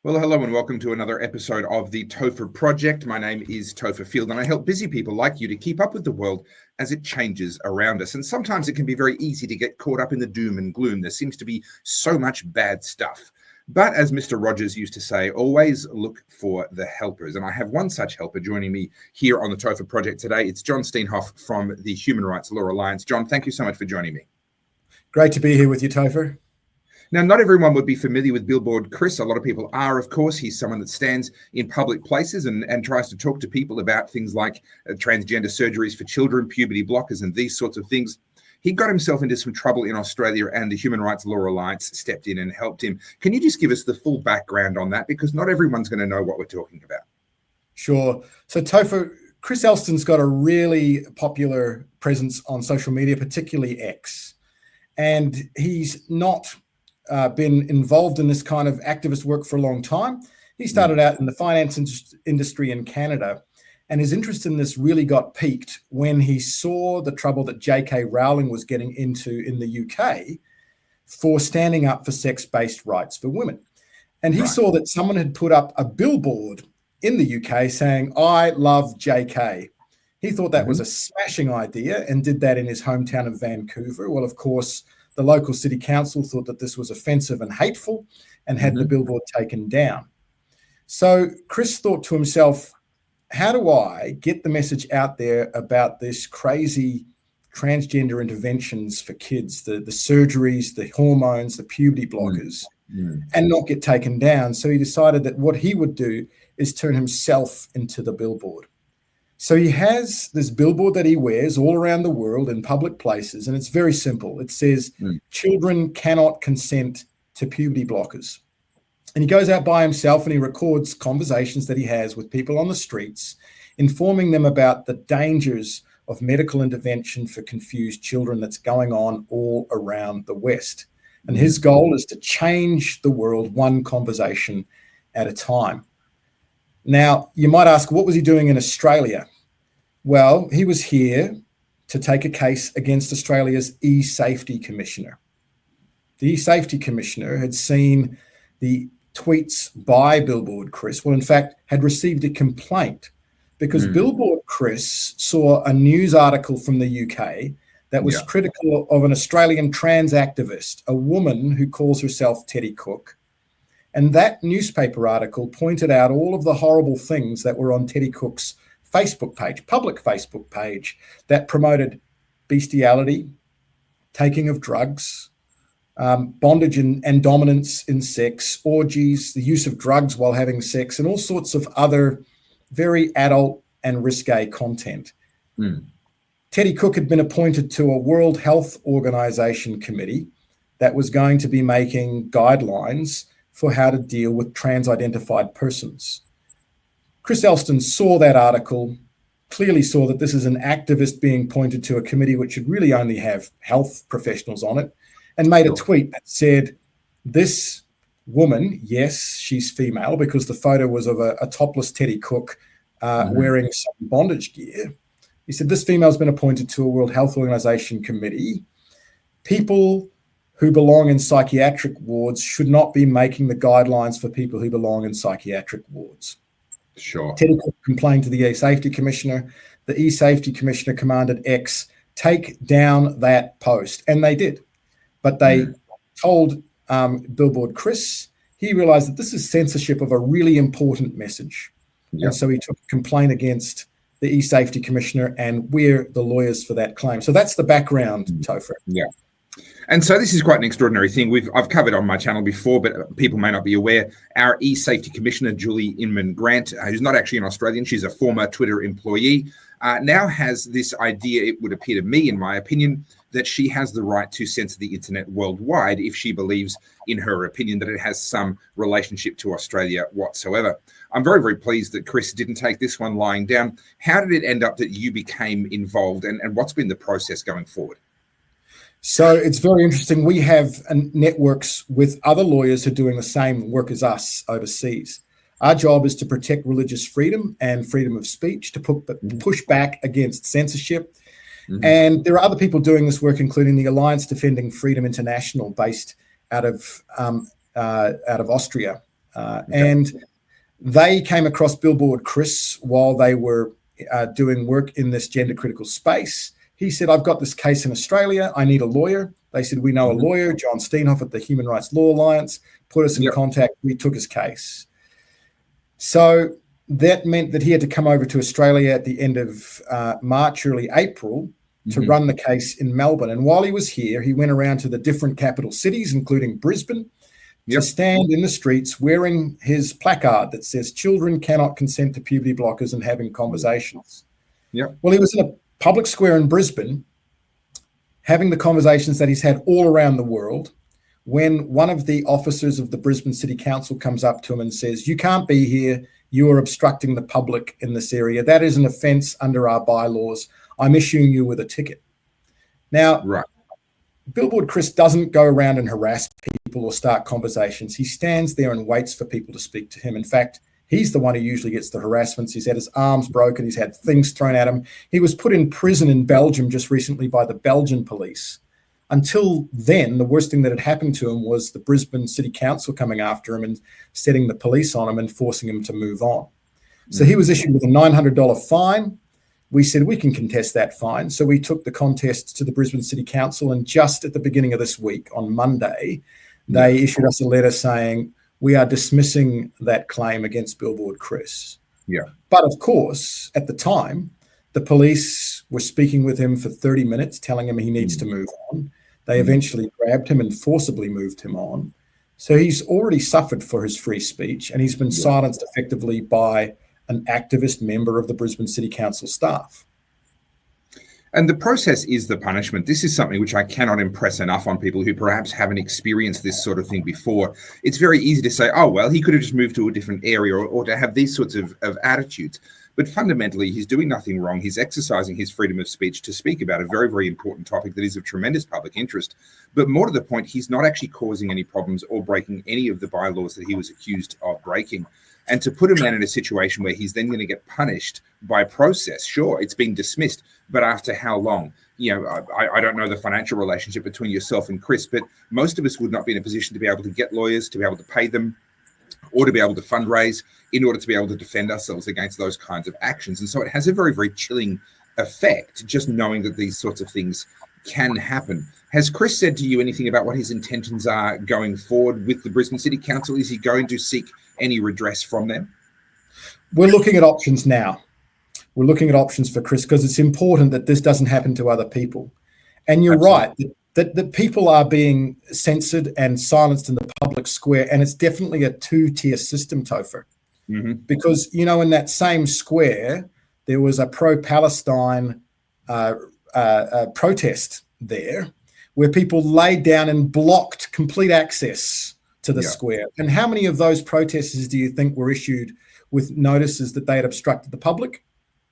Well, hello and welcome to another episode of the Topher Project. My name is Topher Field and I help busy people like you to keep up with the world as it changes around us. And sometimes it can be very easy to get caught up in the doom and gloom. There seems to be so much bad stuff. But as Mr. Rogers used to say, always look for the helpers. And I have one such helper joining me here on the Topher Project today. It's John Steenhof from the Human Rights Law Alliance. John, thank you so much for joining me. Great to be here with you, Topher. Now, not everyone would be familiar with Billboard Chris. A lot of people are, of course. He's someone that stands in public places and tries to talk to people about things like transgender surgeries for children, puberty blockers, and these sorts of things. He got himself into some trouble in Australia and the Human Rights Law Alliance stepped in and helped him. Can you just give us the full background on that? Because not everyone's going to know what we're talking about. Sure. So, Topher, Chris Elston's got a really popular presence on social media, particularly X. And he's not been involved in this kind of activist work for a long time. He started out in the finance industry in Canada, and his interest in this really got piqued when he saw the trouble that J.K. Rowling was getting into in the UK for standing up for sex-based rights for women. And he saw that someone had put up a billboard in the UK saying, "I love J.K." He thought that was a smashing idea and did that in his hometown of Vancouver. Well, of course, the local city council thought that this was offensive and hateful and had the billboard taken down. So Chris thought to himself, how do I get the message out there about this crazy transgender interventions for kids, the surgeries, the hormones, the puberty blockers, and not get taken down? So he decided that what he would do is turn himself into the billboard. So he has this billboard that he wears all around the world in public places, and it's very simple. It says, children cannot consent to puberty blockers. And he goes out by himself and he records conversations that he has with people on the streets, informing them about the dangers of medical intervention for confused children that's going on all around the West. And his goal is to change the world one conversation at a time. Now, you might ask, what was he doing in Australia? Well, he was here to take a case against Australia's e-safety commissioner. The e-safety commissioner had seen the tweets by Billboard Chris. Well, in fact, had received a complaint because Billboard Chris saw a news article from the UK that was critical of an Australian trans activist, a woman who calls herself Teddy Cook. And that newspaper article pointed out all of the horrible things that were on Teddy Cook's Facebook page, public Facebook page, that promoted bestiality, taking of drugs, bondage and dominance in sex, orgies, the use of drugs while having sex, and all sorts of other very adult and risque content. Teddy Cook had been appointed to a World Health Organization committee that was going to be making guidelines for how to deal with trans-identified persons. Chris Elston saw that article, clearly saw that this is an activist being pointed to a committee which should really only have health professionals on it, and made a tweet that said, this woman, yes, she's female because the photo was of a topless Teddy Cook wearing some bondage gear. He said, this female's been appointed to a World Health Organization committee. People who belong in psychiatric wards should not be making the guidelines for people who belong in psychiatric wards. Sure. Teddy Cook complained to the e-safety commissioner. The e-safety commissioner commanded X, take down that post. And they did. But they told Billboard Chris, he realized that this is censorship of a really important message. And so he took a complaint against the e-safety commissioner, and we're the lawyers for that claim. So that's the background, Topher. Yeah. And so this is quite an extraordinary thing. I've covered on my channel before, but people may not be aware. Our e-safety commissioner, Julie Inman-Grant, who's not actually an Australian, she's a former Twitter employee, now has this idea, it would appear to me, in my opinion, that she has the right to censor the internet worldwide if she believes, in her opinion, that it has some relationship to Australia whatsoever. I'm very, very pleased that Chris didn't take this one lying down. How did it end up that you became involved, and what's been the process going forward? So it's very interesting. We have networks with other lawyers who are doing the same work as us overseas. Our job is to protect religious freedom and freedom of speech, to push back against censorship. And there are other people doing this work, including the Alliance Defending Freedom International, based out of Austria. And they came across Billboard Chris while they were doing work in this gender critical space. He said, I've got this case in Australia. I need a lawyer. They said, we know a lawyer, John Steenhof at the Human Rights Law Alliance, put us in contact. We took his case. So that meant that he had to come over to Australia at the end of March, early April, to run the case in Melbourne. And while he was here, he went around to the different capital cities, including Brisbane, to stand in the streets wearing his placard that says children cannot consent to puberty blockers and having conversations. Well, he was in a public square in Brisbane having the conversations that he's had all around the world when one of the officers of the Brisbane City Council comes up to him and says, you can't be here. You are obstructing the public in this area. That is an offence under our bylaws. I'm issuing you with a ticket. Now, Billboard Chris doesn't go around and harass people or start conversations. He stands there and waits for people to speak to him. In fact, he's the one who usually gets the harassments. He's had his arms broken. He's had things thrown at him. He was put in prison in Belgium just recently by the Belgian police. Until then, the worst thing that had happened to him was the Brisbane City Council coming after him and setting the police on him and forcing him to move on. So he was issued with a $900 fine. We said, we can contest that fine. So we took the contest to the Brisbane City Council, and just at the beginning of this week, on Monday, they issued us a letter saying, we are dismissing that claim against Billboard Chris. But of course, at the time, the police were speaking with him for 30 minutes, telling him he needs to move on. They eventually grabbed him and forcibly moved him on. So he's already suffered for his free speech, and he's been silenced effectively by an activist member of the Brisbane City Council staff. And the process is the punishment. This is something which I cannot impress enough on people who perhaps haven't experienced this sort of thing before. It's very easy to say, oh, well, he could have just moved to a different area, or to have these sorts of attitudes. But fundamentally, he's doing nothing wrong. He's exercising his freedom of speech to speak about a very, very important topic that is of tremendous public interest. But more to the point, he's not actually causing any problems or breaking any of the bylaws that he was accused of breaking. And to put him then in a situation where he's then going to get punished by process, sure, it's been dismissed, but after how long? You know, I don't know the financial relationship between yourself and Chris, but most of us would not be in a position to be able to get lawyers, to be able to pay them, or to be able to fundraise in order to be able to defend ourselves against those kinds of actions. And so it has a very, very chilling effect, just knowing that these sorts of things can happen. Has Chris said to you anything about what his intentions are going forward with the Brisbane City Council? Is he going to seek any redress from them? We're looking at options now. We're looking at options for Chris because it's important that this doesn't happen to other people. And you're right, that people are being censored and silenced in the public square, and it's definitely a two-tier system, Topher. Because, you know, in that same square, there was a pro-Palestine protest there where people laid down and blocked complete access to the square. And how many of those protesters do you think were issued with notices that they had obstructed the public?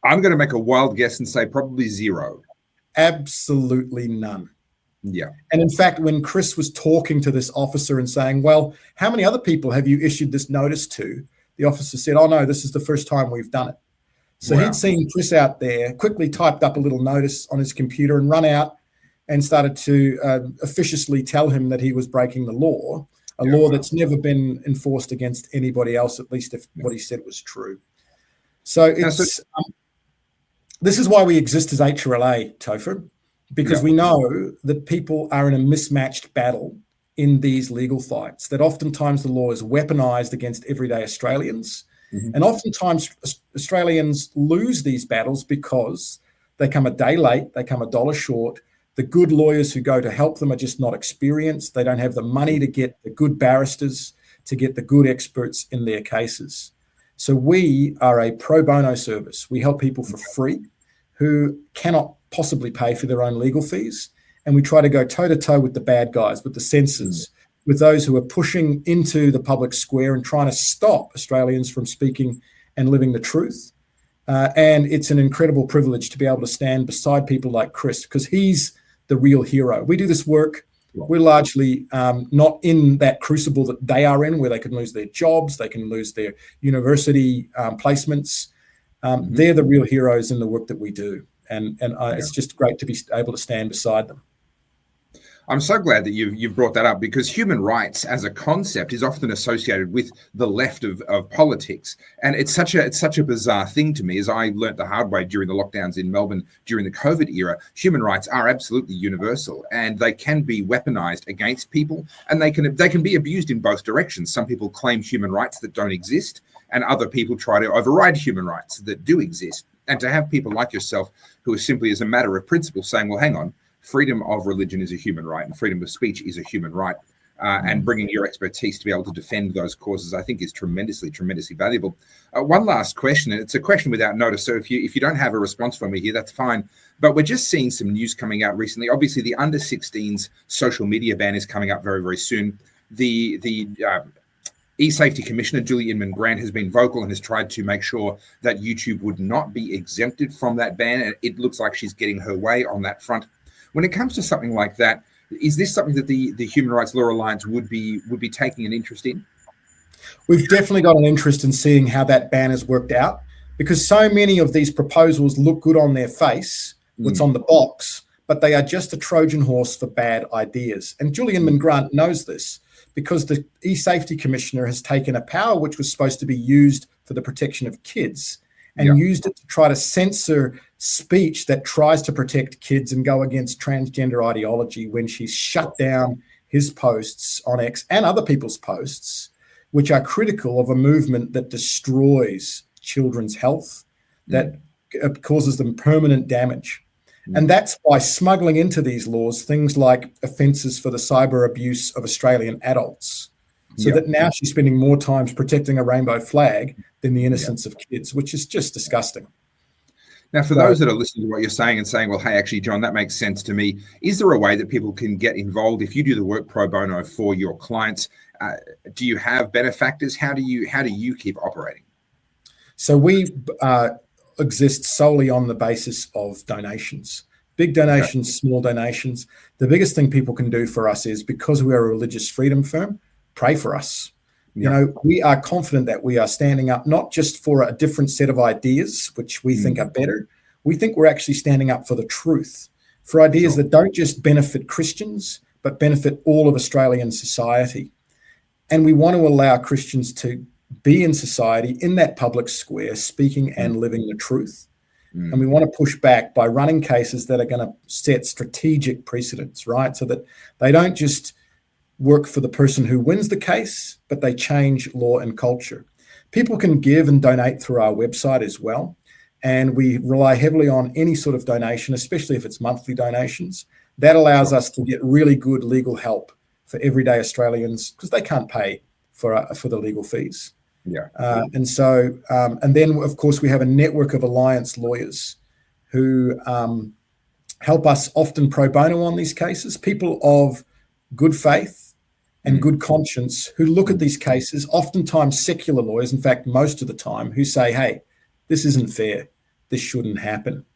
I'm going to make a wild guess and say probably zero. Absolutely none. Yeah. And in fact, when Chris was talking to this officer and saying, well, how many other people have you issued this notice to? The officer said, oh, no, this is the first time we've done it. So he'd seen Chris out there, quickly typed up a little notice on his computer and run out and started to officiously tell him that he was breaking the law, a law that's never been enforced against anybody else, at least if what he said was true. So it's this is why we exist as HRLA, Topher, because we know that people are in a mismatched battle in these legal fights, that oftentimes the law is weaponized against everyday Australians. And oftentimes Australians lose these battles because they come a day late, they come $1 short. The good lawyers who go to help them are just not experienced. They don't have the money to get the good barristers, to get the good experts in their cases. So we are a pro bono service. We help people for free who cannot possibly pay for their own legal fees. And we try to go toe-to-toe with the bad guys, with the censors, with those who are pushing into the public square and trying to stop Australians from speaking and living the truth. And it's an incredible privilege to be able to stand beside people like Chris, because he's the real hero. We do this work. We're largely not in that crucible that they are in, where they can lose their jobs, they can lose their university placements. They're the real heroes in the work that we do. And it's just great to be able to stand beside them. I'm so glad that you've brought that up, because human rights as a concept is often associated with the left of politics, and it's such a bizarre thing to me. As I learnt the hard way during the lockdowns in Melbourne during the COVID era, human rights are absolutely universal, and they can be weaponized against people, and they can be abused in both directions. Some people claim human rights that don't exist, and other people try to override human rights that do exist. And to have people like yourself who are simply, as a matter of principle, saying, well, hang on, freedom of religion is a human right and freedom of speech is a human right, and bringing your expertise to be able to defend those causes, I think, is tremendously valuable. One last question, and it's a question without notice, so if you don't have a response for me here, that's fine. But we're just seeing some news coming out recently. Obviously, the under 16s social media ban is coming up very, very soon. The E-Safety Commissioner, Julie Inman-Grant, has been vocal and has tried to make sure that YouTube would not be exempted from that ban. And it looks like she's getting her way on that front. When it comes to something like that, is this something that the Human Rights Law Alliance would be taking an interest in? We've definitely got an interest in seeing how that ban has worked out, because so many of these proposals look good on their face, what's on the box, but they are just a Trojan horse for bad ideas. And Julie Inman-Grant knows this, because the E-Safety Commissioner has taken a power which was supposed to be used for the protection of kids and used it to try to censor speech that tries to protect kids and go against transgender ideology, when she's shut down his posts on X and other people's posts, which are critical of a movement that destroys children's health, that causes them permanent damage. And that's by smuggling into these laws things like offences for the cyber abuse of Australian adults. So that now she's spending more time protecting a rainbow flag than the innocence of kids, which is just disgusting. Now, for those that are listening to what you're saying and saying, well, hey, actually, John, that makes sense to me. Is there a way that people can get involved? If you do the work pro bono for your clients, do you have benefactors? How do you keep operating? So we exist solely on the basis of donations. Big donations, small donations. The biggest thing people can do for us is, because we are a religious freedom firm, pray for us. You know, we are confident that we are standing up not just for a different set of ideas, which we think are better. We think we're actually standing up for the truth, for ideas that don't just benefit Christians, but benefit all of Australian society. And we want to allow Christians to be in society, in that public square, speaking and living the truth. And we want to push back by running cases that are going to set strategic precedents, right? So that they don't just work for the person who wins the case, but they change law and culture. People can give and donate through our website as well. And we rely heavily on any sort of donation, especially if it's monthly donations. That allows us to get really good legal help for everyday Australians, because they can't pay for the legal fees. And then, of course, we have a network of alliance lawyers who help us often pro bono on these cases, people of good faith and good conscience who look at these cases, oftentimes secular lawyers, in fact, most of the time, who say, hey, this isn't fair. This shouldn't happen.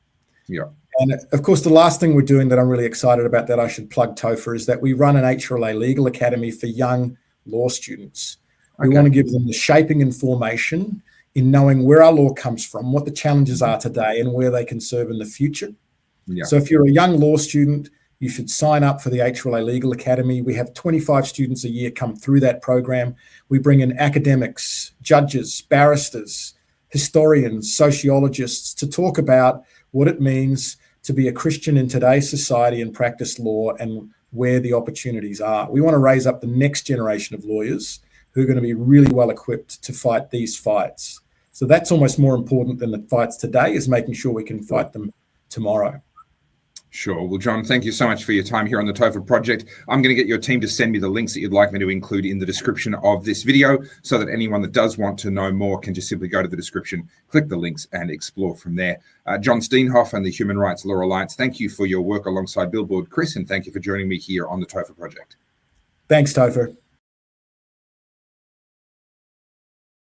And of course, the last thing we're doing that I'm really excited about, that I should plug, Topher, is that we run an HRLA Legal Academy for young law students. We want to give them the shaping and formation in knowing where our law comes from, what the challenges are today, and where they can serve in the future. So if you're a young law student, you should sign up for the HRLA Legal Academy. We have 25 students a year come through that program. We bring in academics, judges, barristers, historians, sociologists to talk about what it means to be a Christian in today's society and practice law, and where the opportunities are. We want to raise up the next generation of lawyers who are going to be really well equipped to fight these fights. So that's almost more important than the fights today, is making sure we can fight them tomorrow. Sure. Well, John, thank you so much for your time here on the Topher Project. I'm going to get your team to send me the links that you'd like me to include in the description of this video, so that anyone that does want to know more can just simply go to the description, click the links, and explore from there. John Steenhof and the Human Rights Law Alliance, thank you for your work alongside Billboard Chris, and thank you for joining me here on the Topher Project. Thanks, Topher.